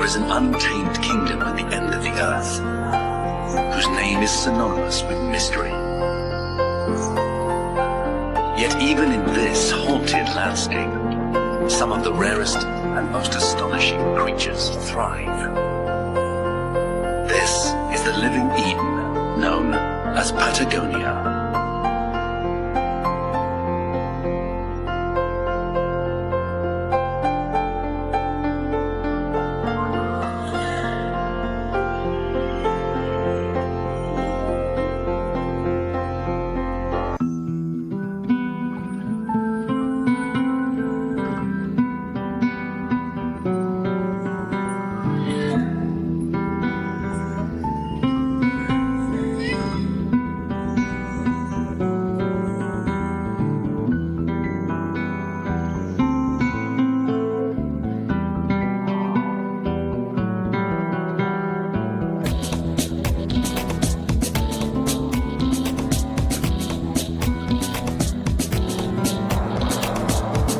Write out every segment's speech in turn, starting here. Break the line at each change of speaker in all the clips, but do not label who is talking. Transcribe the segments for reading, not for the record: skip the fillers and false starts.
there is an untamed kingdom at the end of the earth, whose name is synonymous with mystery. Yet even in this haunted landscape, some of the rarest and most astonishing creatures thrive. This is the living Eden, known as Patagonia.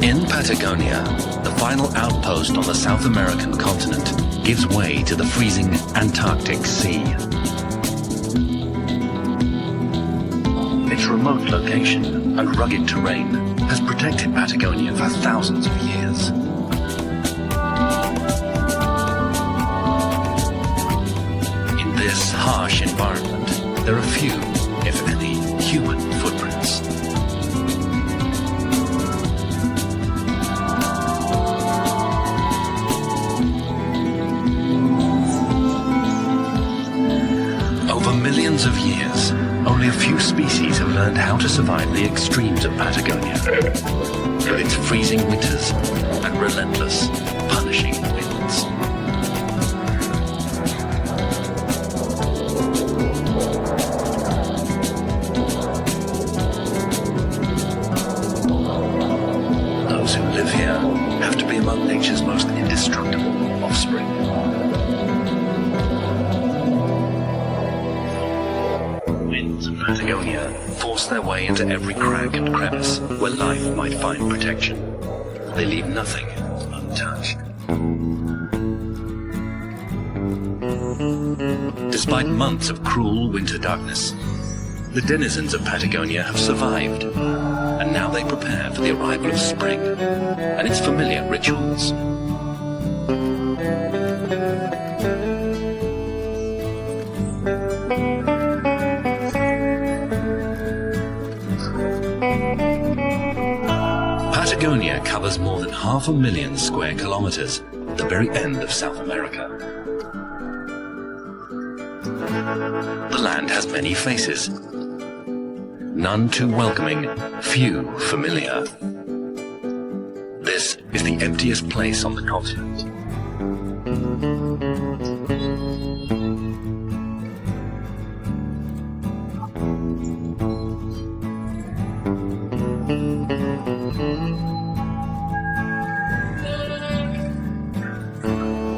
In Patagonia, the final outpost on the South American continent gives way to the freezing Antarctic Sea. Its remote location and rugged terrain has protected Patagonia for thousands of years. In this harsh environment, there are few, if any, human footprints. Over millions of years, only a few species have learned how to survive the extremes of Patagonia, with its freezing winters and relentless, punishing winds. Those who live here have to be among nature's most indestructible offspring. Winds of Patagonia force their way into every crack and crevice where life might find protection. They leave nothing untouched. Despite months of cruel winter darkness, the denizens of Patagonia have survived, and now they prepare for the arrival of spring and its familiar rituals. Patagonia covers more than 500,000 square kilometers at the very end of South America. The land has many faces, none too welcoming, few familiar. This is the emptiest place on the continent.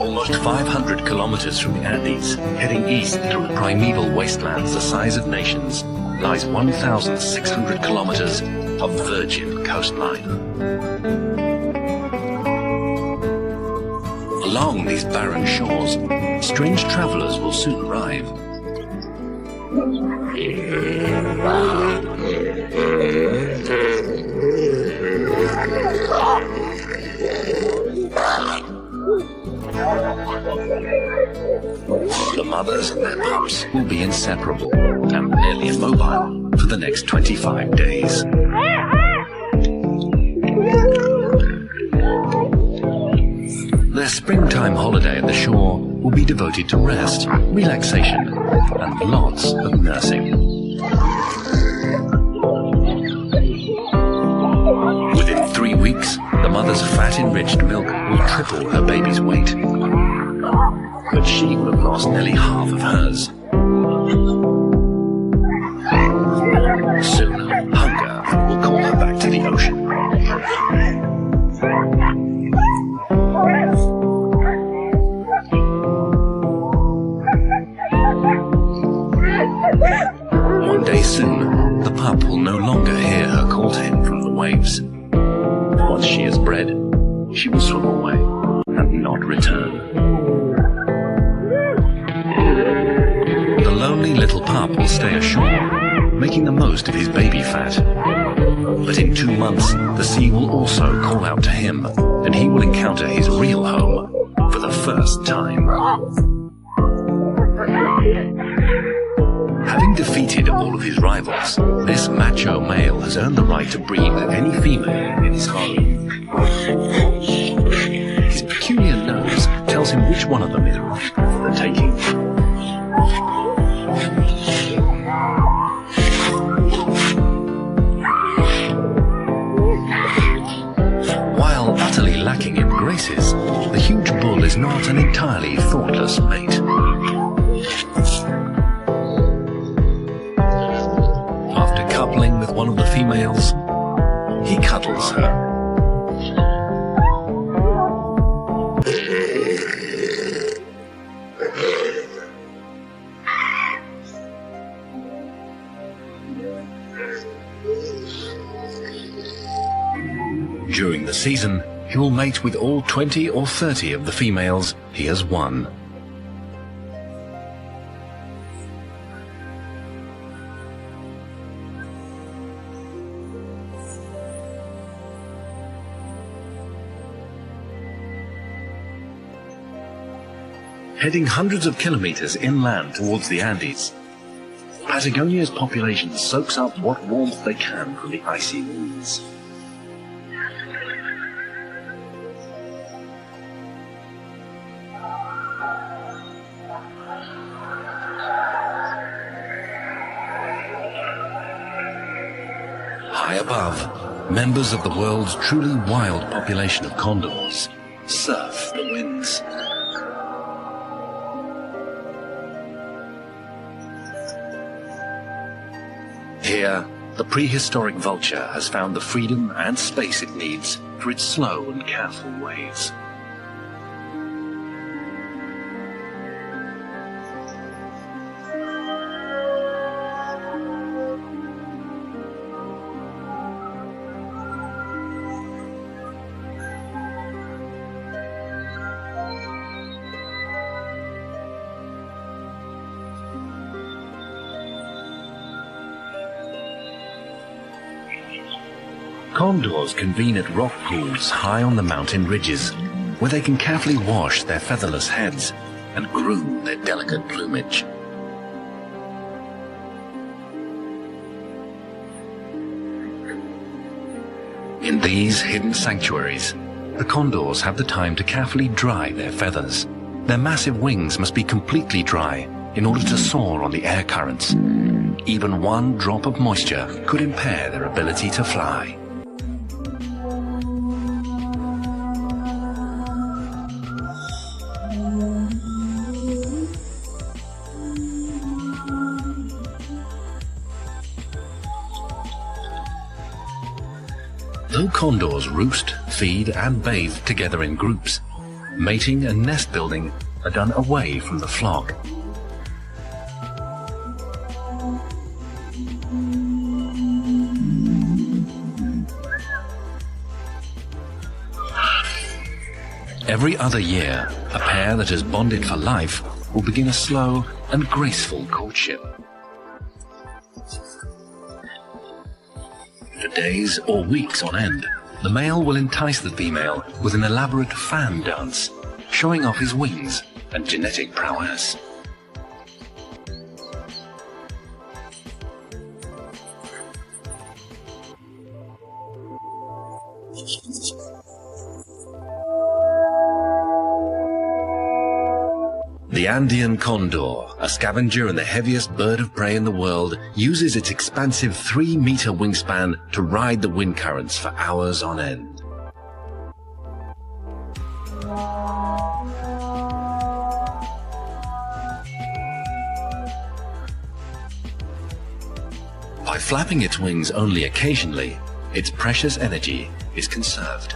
Almost 500 kilometers from the Andes, heading east through primeval wastelands the size of nations, lies 1,600 kilometers of virgin coastline. Along these barren shores, strange travelers will soon arrive. The mothers and their pups will be inseparable and nearly immobile for the next 25 days. Their springtime holiday at the shore will be devoted to rest, relaxation, and lots of nursing. Within 3 weeks, the mother's fat-enriched milk will triple her baby's weight. But she will have lost nearly half of hers. Soon, hunger will call her back to the ocean. One day soon, the pup will no longer hear her call to him from the waves. Once she is bred, she will swim away and not return. months, the sea will also call out to him, and he will encounter his real home for the first time. Having defeated all of his rivals, this macho male has earned the right to breed with any female in his home. His peculiar nose tells him which one of them is right for the taking. While utterly lacking in graces, the huge bull is not an entirely thoughtless mate. After coupling with one of the females, he cuddles her. During the season, he will mate with all 20 or 30 of the females he has won. Heading hundreds of kilometers inland towards the Andes, Patagonia's population soaks up what warmth they can from the icy winds. High above, members of the world's truly wild population of condors surf the winds. Here, the prehistoric vulture has found the freedom and space it needs for its slow and careful ways. Condors convene at rock pools high on the mountain ridges, where they can carefully wash their featherless heads and groom their delicate plumage. In these hidden sanctuaries, the condors have the time to carefully dry their feathers. Their massive wings must be completely dry in order to soar on the air currents. Even one drop of moisture could impair their ability to fly. Though condors roost, feed and bathe together in groups, mating and nest building are done away from the flock. Every other year, a pair that has bonded for life will begin a slow and graceful courtship. For days or weeks on end, the male will entice the female with an elaborate fan dance, showing off his wings and genetic prowess. The Andean condor, a scavenger and the heaviest bird of prey in the world, uses its expansive 3-meter wingspan to ride the wind currents for hours on end. By flapping its wings only occasionally, its precious energy is conserved.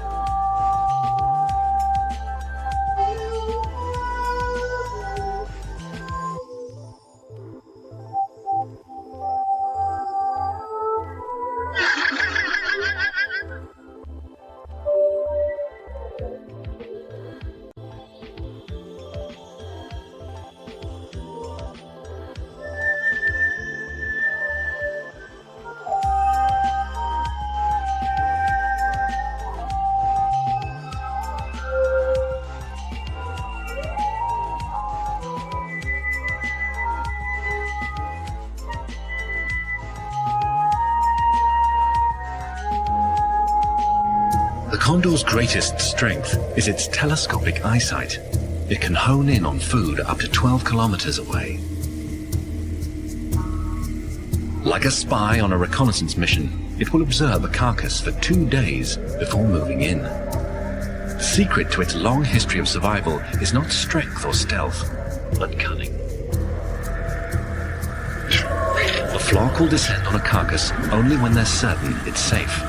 condor's greatest strength is its telescopic eyesight. It can hone in on food up to 12 kilometers away. Like a spy on a reconnaissance mission, it will observe a carcass for 2 days before moving in. The secret to its long history of survival is not strength or stealth, but cunning. The flock will descend on a carcass only when they're certain it's safe.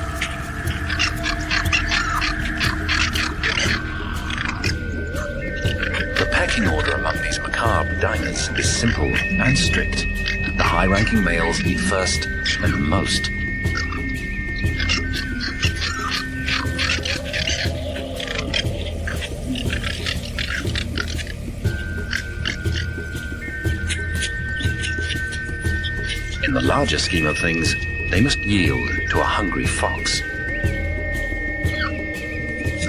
The pecking order among these macabre diners is simple and strict. The high-ranking males eat first and most. In the larger scheme of things, they must yield to a hungry fox.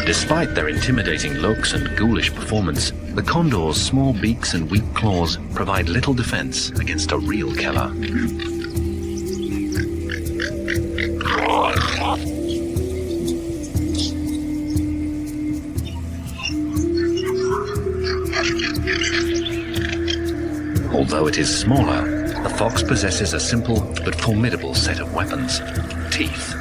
Despite their intimidating looks and ghoulish performance, the condor's small beaks and weak claws provide little defense against a real killer. Although it is smaller, the fox possesses a simple but formidable set of weapons: teeth.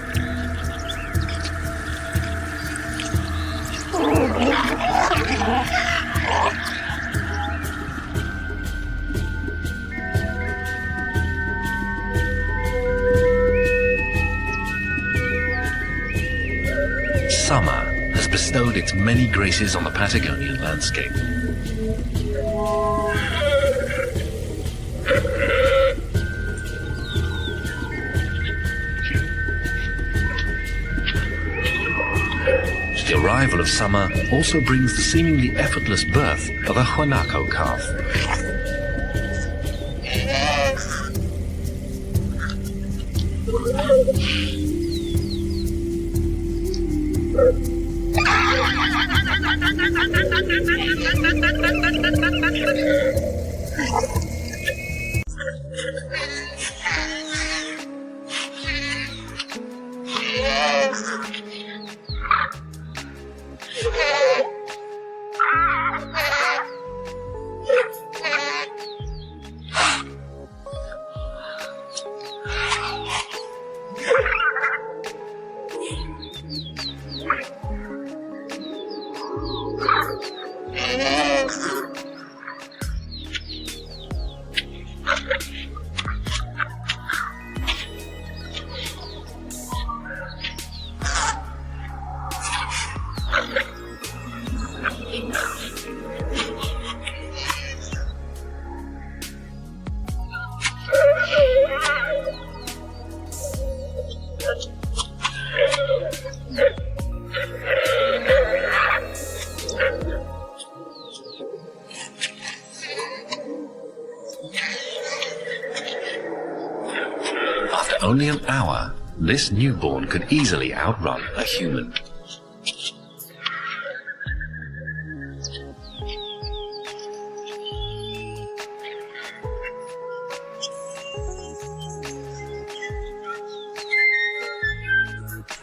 Summer has bestowed its many graces on the Patagonian landscape. The arrival of summer also brings the seemingly effortless birth of a guanaco calf. After only an hour, this newborn could easily outrun a human.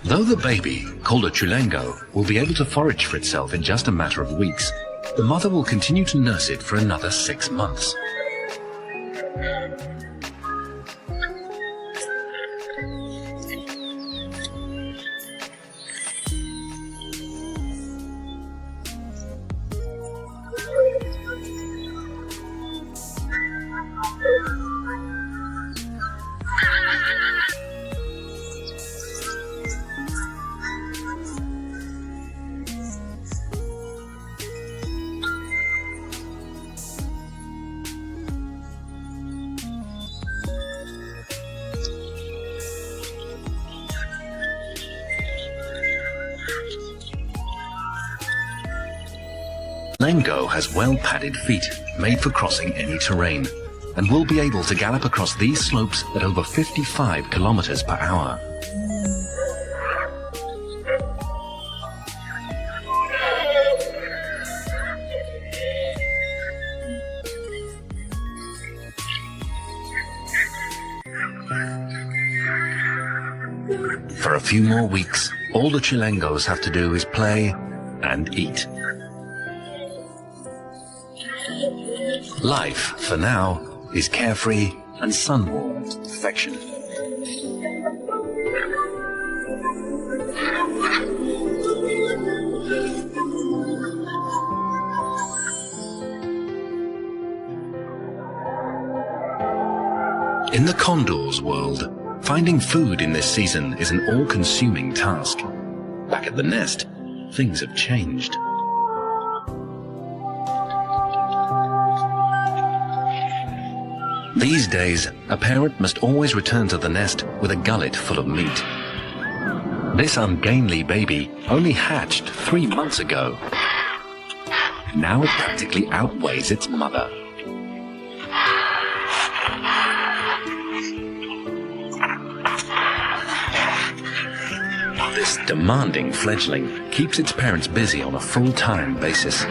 Though the baby, called a chulengo, will be able to forage for itself in just a matter of weeks, the mother will continue to nurse it for another 6 months. Lengo has well-padded feet, made for crossing any terrain, and will be able to gallop across these slopes at over 55 kilometers per hour. For a few more weeks, All the chilengos have to do is play and eat. Life, for now, is carefree and sun-warmed perfection. In the condor's world, finding food in this season is an all-consuming task. Back at the nest, things have changed. These days, a parent must always return to the nest with a gullet full of meat. This ungainly baby only hatched 3 months ago. Now it practically outweighs its mother. This demanding fledgling keeps its parents busy on a full-time basis.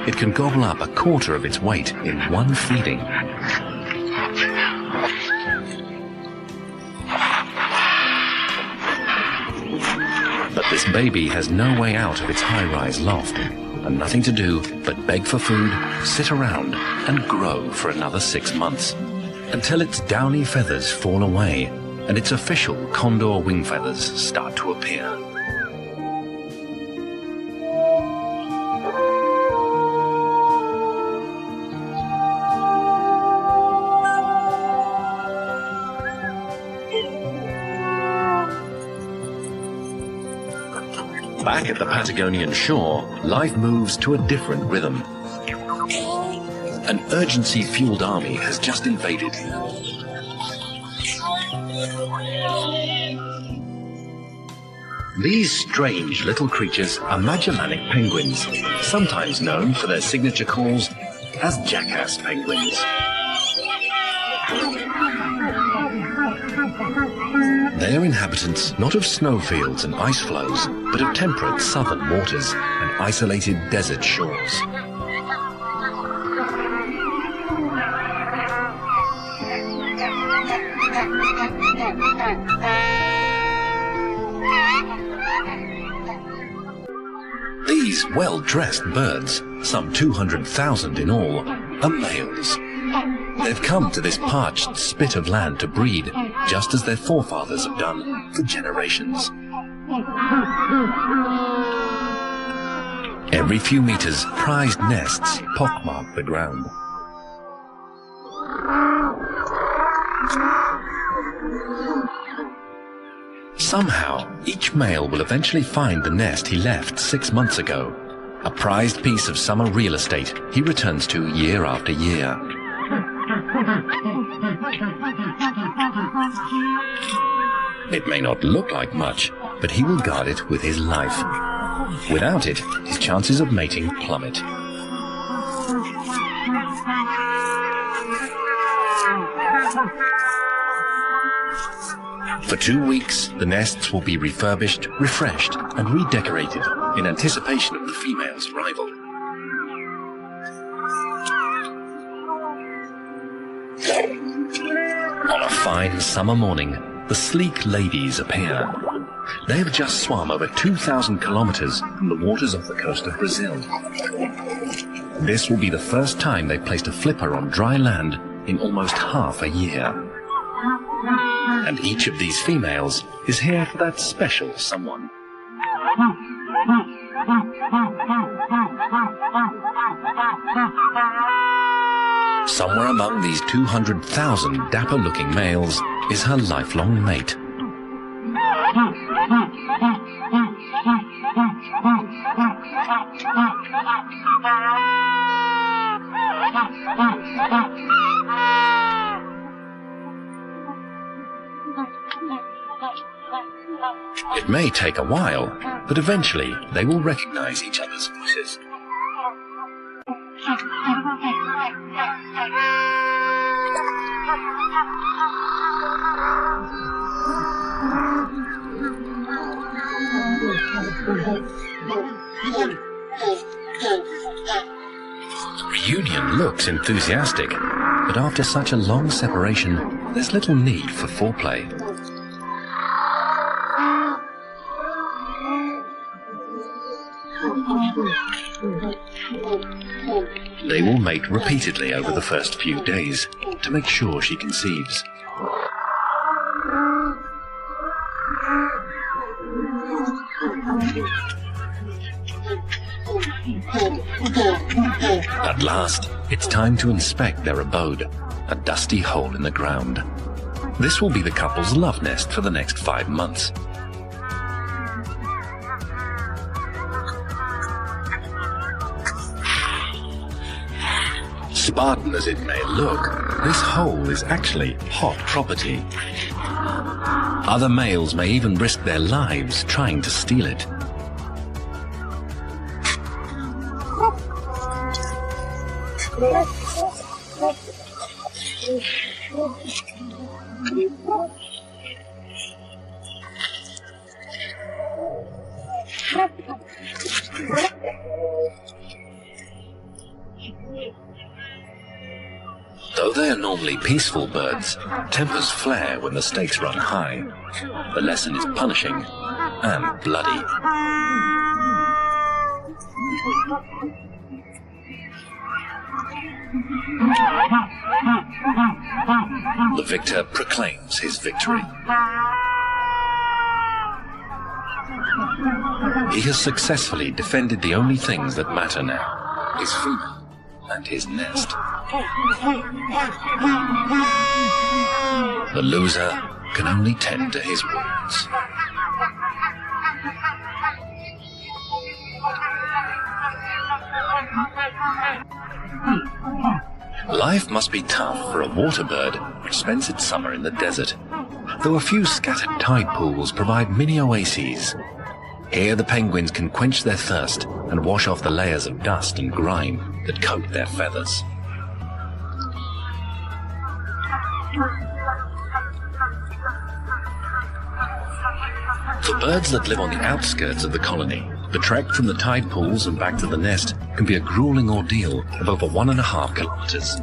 It can gobble up 1/4 of its weight in one feeding. But this baby has no way out of its high-rise loft, and nothing to do but beg for food, sit around, and grow for another 6 months, until its downy feathers fall away and its official condor wing feathers start to appear. Back at the Patagonian shore, life moves to a different rhythm. An urgency-fueled army has just invaded. These strange little creatures are Magellanic penguins, sometimes known for their signature calls as jackass penguins. They are inhabitants not of snowfields and ice flows, but of temperate southern waters and isolated desert shores. These well-dressed birds, some 200,000 in all, are males. They've come to this parched spit of land to breed, just as their forefathers have done for generations. Every few meters, prized nests pockmark the ground. Somehow, each male will eventually find the nest he left 6 months ago, a prized piece of summer real estate he returns to year after year. It may not look like much, but he will guard it with his life. Without it, his chances of mating plummet. For 2 weeks, the nests will be refurbished, refreshed, and redecorated in anticipation of the female's arrival. On a fine summer morning, the sleek ladies appear. They have just swum over 2,000 kilometers from the waters off the coast of Brazil. This will be the first time they've placed a flipper on dry land in almost half a year. And each of these females is here for that special someone. Somewhere among these 200,000 dapper-looking males is her lifelong mate. It may take a while, but eventually they will recognize each other's voices. The reunion looks enthusiastic, but after such a long separation, there's little need for foreplay. They will mate repeatedly over the first few days to make sure she conceives. At last, it's time to inspect their abode, a dusty hole in the ground. This will be the couple's love nest for the next 5 months. Spartan as it may look, this hole is actually hot property. Other males may even risk their lives trying to steal it. Though they are normally peaceful birds, tempers flare when the stakes run high. The lesson is punishing and bloody. The victor proclaims his victory. He has successfully defended the only things that matter now, his food and his nest. The loser can only tend to his wounds. Life must be tough for a water bird which spends its summer in the desert, though a few scattered tide pools provide mini oases. Here the penguins can quench their thirst and wash off the layers of dust and grime that coat their feathers. For birds that live on the outskirts of the colony, the trek from the tide pools and back to the nest can be a grueling ordeal of over 1.5 kilometers.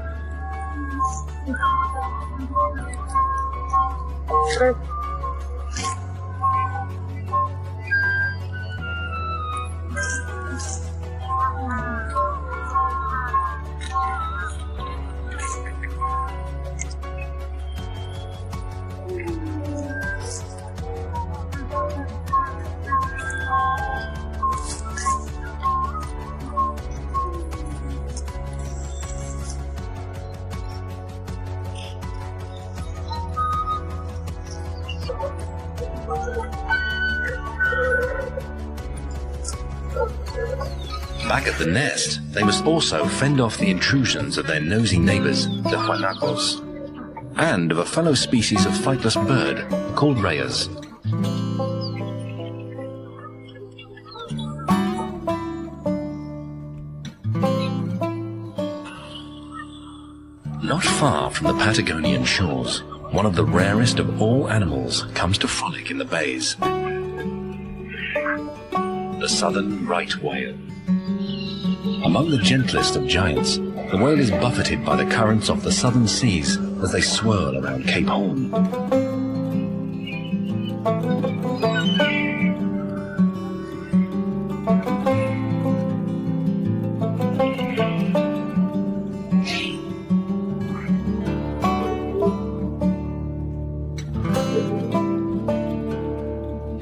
Back at the nest, they must also fend off the intrusions of their nosy neighbors, the huanacos, and of a fellow species of flightless bird called rayas. Not far from the Patagonian shores, one of the rarest of all animals comes to frolic in the bays. The southern right whale. Among the gentlest of giants, the whale is buffeted by the currents of the southern seas as they swirl around Cape Horn.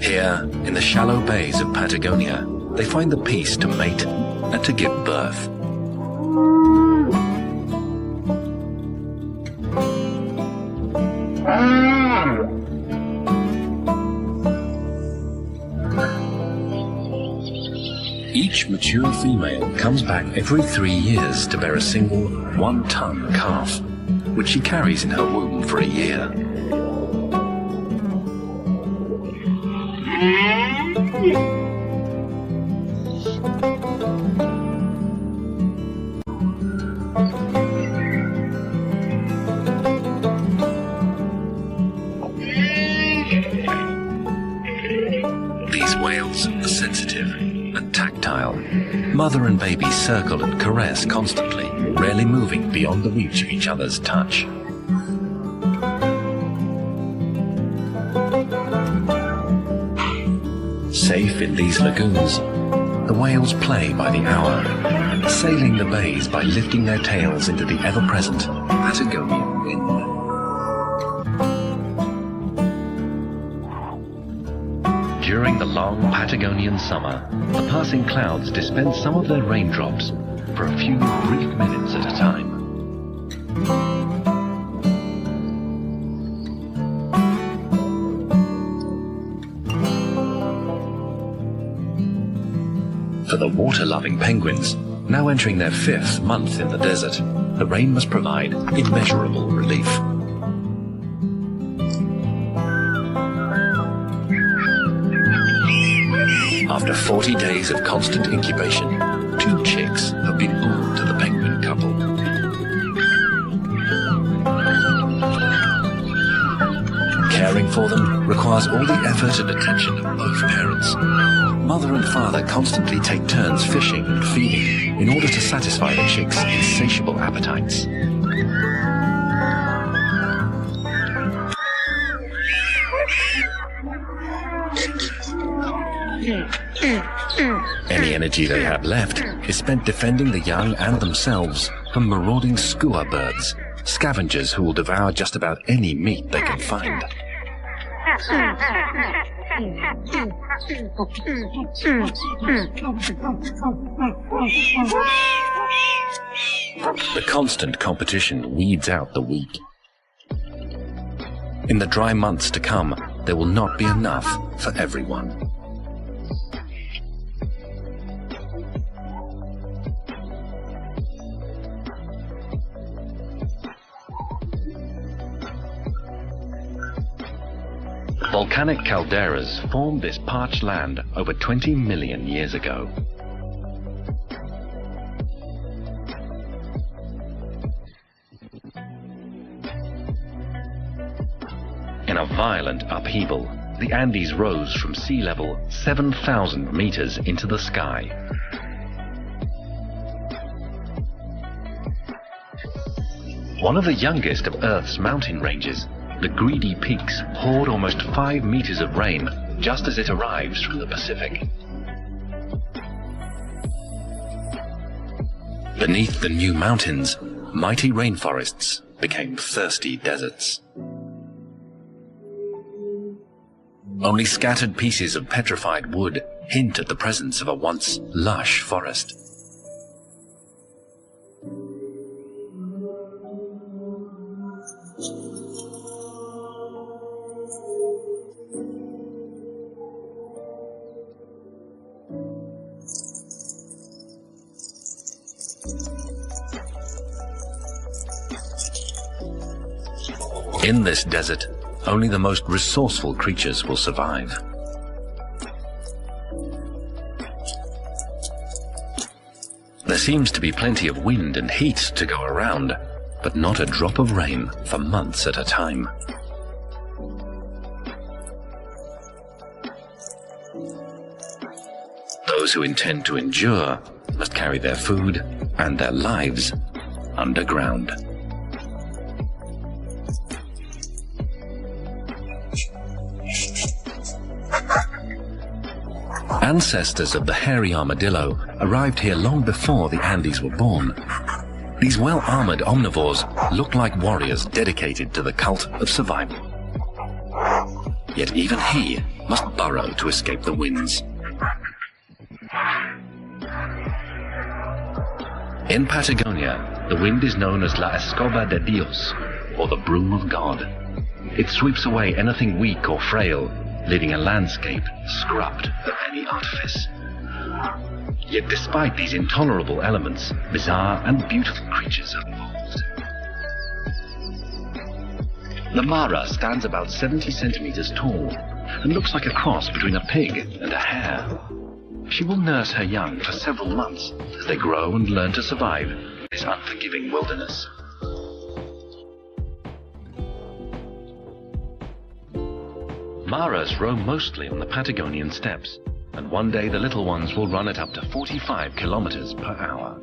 Here, in the shallow bays of Patagonia, they find the peace to mate and to give birth. Each mature female comes back every 3 years to bear a single 1-ton calf, which she carries in her womb for a year. These whales are sensitive and tactile. Mother and baby circle and caress constantly, rarely moving beyond the reach of each other's touch. Safe in these lagoons, the whales play by the hour, sailing the bays by lifting their tails into the ever-present Patagonian wind. During the long Patagonian summer, the passing clouds dispense some of their raindrops for a few brief minutes at a time. For the water-loving penguins, now entering their 5th month in the desert, the rain must provide immeasurable relief. After 40 days of constant incubation, 2 chicks have been born to the penguin couple. Caring for them requires all the effort and attention of both parents. Mother and father constantly take turns fishing and feeding in order to satisfy the chicks' insatiable appetites. Any energy they have left is spent defending the young and themselves from marauding skua birds, scavengers who will devour just about any meat they can find. The constant competition weeds out the weak. In the dry months to come, there will not be enough for everyone. Volcanic calderas formed this parched land over 20 million years ago. In a violent upheaval, the Andes rose from sea level 7,000 meters into the sky. One of the youngest of Earth's mountain ranges, the Greedy Peaks hoard almost 5 meters of rain just as it arrives from the Pacific. Beneath the new mountains, mighty rainforests became thirsty deserts. Only scattered pieces of petrified wood hint at the presence of a once lush forest. In this desert, only the most resourceful creatures will survive. There seems to be plenty of wind and heat to go around, but not a drop of rain for months at a time. Those who intend to endure must carry their food and their lives underground. Ancestors of the hairy armadillo arrived here long before the Andes were born. These well-armored omnivores look like warriors dedicated to the cult of survival. Yet even he must burrow to escape the winds. In Patagonia, the wind is known as La Escoba de Dios, or the broom of God. It sweeps away anything weak or frail, leaving a landscape scrubbed of any artifice. Yet despite these intolerable elements, bizarre and beautiful creatures have evolved. The Mara stands about 70 centimeters tall and looks like a cross between a pig and a hare. She will nurse her young for several months as they grow and learn to survive in this unforgiving wilderness. Maras roam mostly on the Patagonian steppes, and one day the little ones will run at up to 45 kilometers per hour.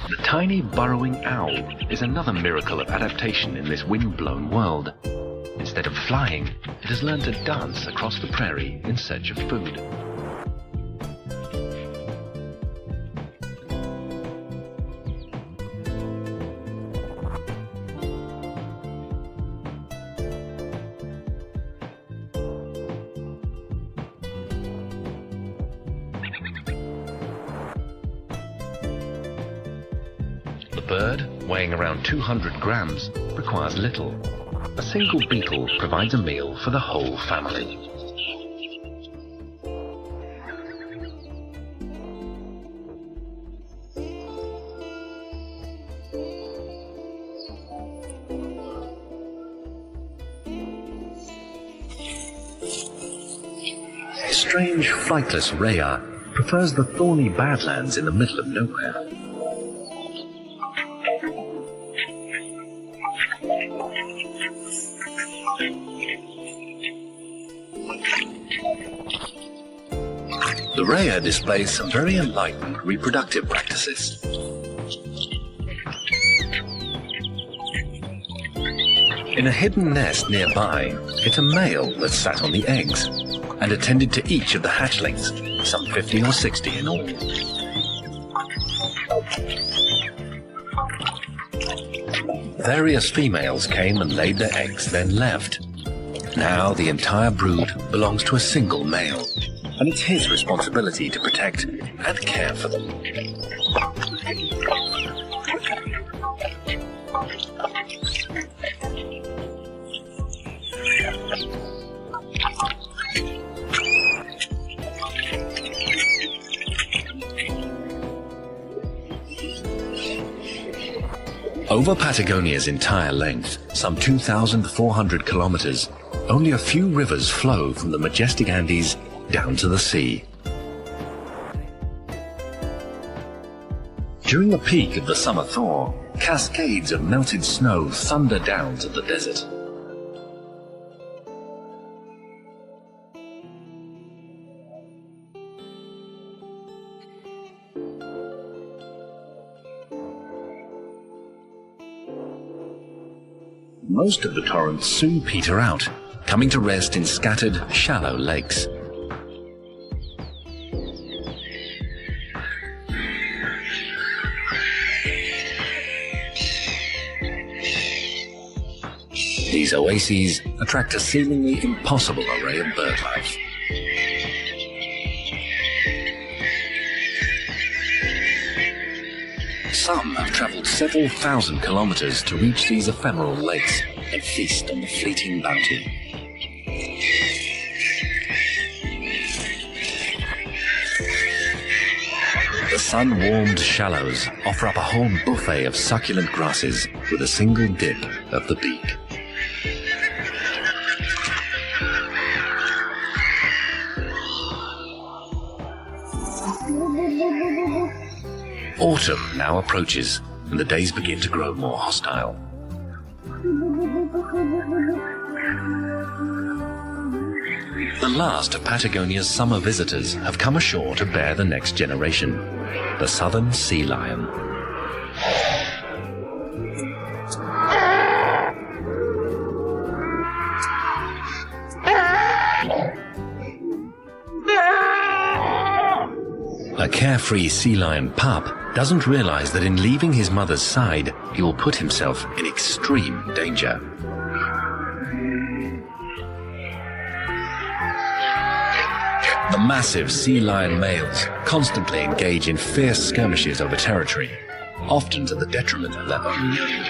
The tiny burrowing owl is another miracle of adaptation in this wind-blown world. Instead of flying, it has learned to dance across the prairie in search of food. The bird, weighing around 200 grams, requires little. A single beetle provides a meal for the whole family. A strange flightless rhea prefers the thorny badlands in the middle of nowhere. The rhea displays some very enlightened reproductive practices. In a hidden nest nearby, it's a male that sat on the eggs and attended to each of the hatchlings, some 50 or 60 in all. Various females came and laid their eggs, then left. Now the entire brood belongs to a single male, and it's his responsibility to protect and care for them. Over Patagonia's entire length, some 2,400 kilometers, only a few rivers flow from the majestic Andes down to the sea. During the peak of the summer thaw, cascades of melted snow thunder down to the desert. Most of the torrents soon peter out, coming to rest in scattered, shallow lakes. These oases attract a seemingly impossible array of bird life. Some have traveled several thousand kilometers to reach these ephemeral lakes and feast on the fleeting bounty. The sun-warmed shallows offer up a whole buffet of succulent grasses with a single dip of the beak. Autumn now approaches, and the days begin to grow more hostile. The last of Patagonia's summer visitors have come ashore to bear the next generation, the southern sea lion. A carefree sea lion pup doesn't realize that in leaving his mother's side, he will put himself in extreme danger. The massive sea lion males constantly engage in fierce skirmishes over territory, often to the detriment of their own young.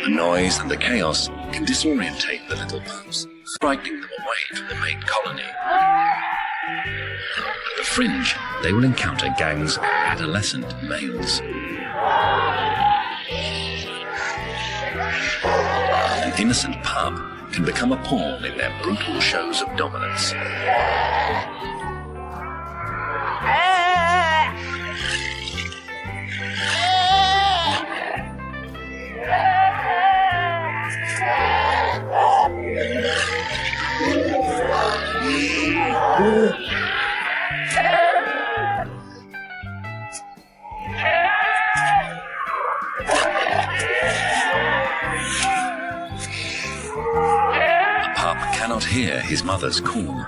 The noise and the chaos can disorientate the little pups, frightening them away from the main colony. At the fringe, they will encounter gangs of adolescent males. An innocent pup can become a pawn in their brutal shows of dominance. cannot hear his mother's call.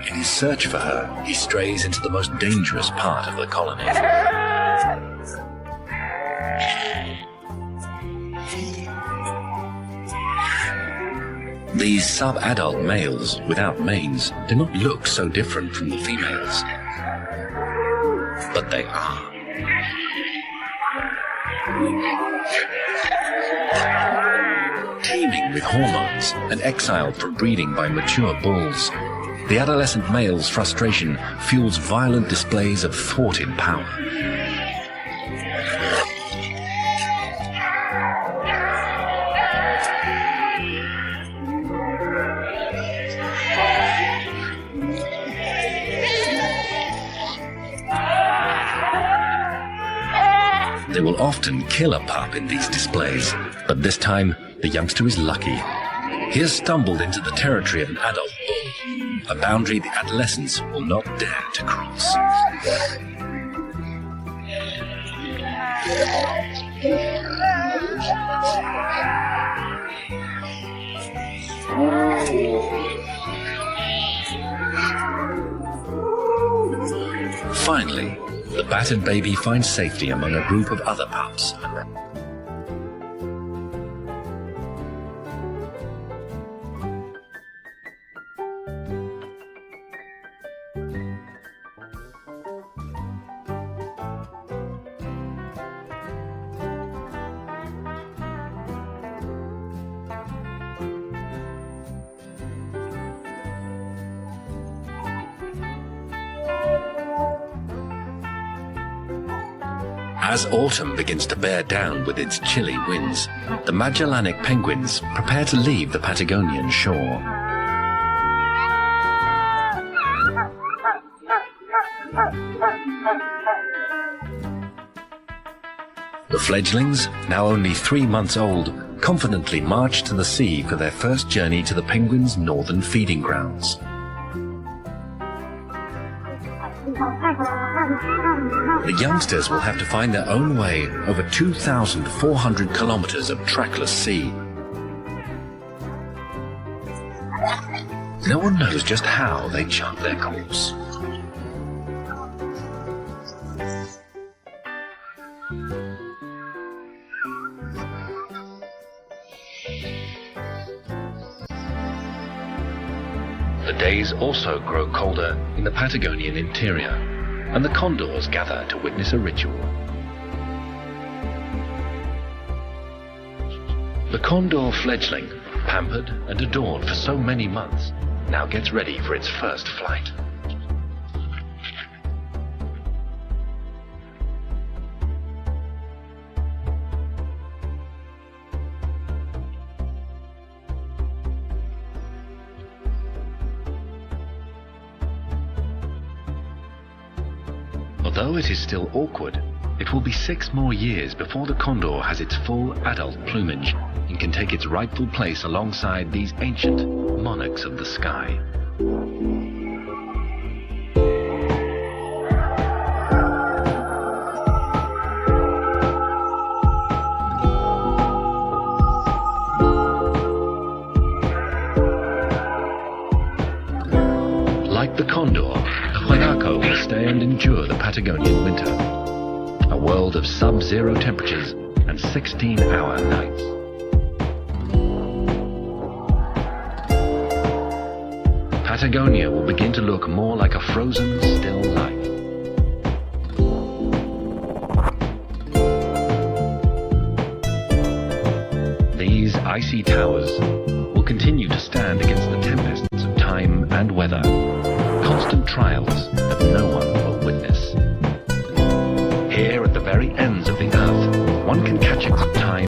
In his search for her, he strays into the most dangerous part of the colony. These sub-adult males without manes do not look so different from the females. But they are. Teeming with hormones and exiled from breeding by mature bulls, the adolescent male's frustration fuels violent displays of thwarted power. They will often kill a pup in these displays, but this time the youngster is lucky. He has stumbled into the territory of an adult bull, a boundary the adolescents will not dare to cross. Finally, the battered baby finds safety among a group of other pups. As autumn begins to bear down with its chilly winds, the Magellanic penguins prepare to leave the Patagonian shore. The fledglings, now only 3 months old, confidently march to the sea for their first journey to the penguins' northern feeding grounds. The youngsters will have to find their own way over 2,400 kilometers of trackless sea. No one knows just how they chart their course. The days also grow colder in the Patagonian interior, and the condors gather to witness a ritual. The condor fledgling, pampered and adored for so many months, now gets ready for its first flight. Although it is still awkward, it will be 6 more years before the condor has its full adult plumage and can take its rightful place alongside these ancient monarchs of the sky. Like the condor, the huaynaco will stay and endure the Patagonian winter, a world of sub-zero temperatures and 16-hour nights. Patagonia will begin to look more like a frozen still life. These icy towers will continue to stand against the tempests of time and weather, constant trials that no one will witness. Here at the very end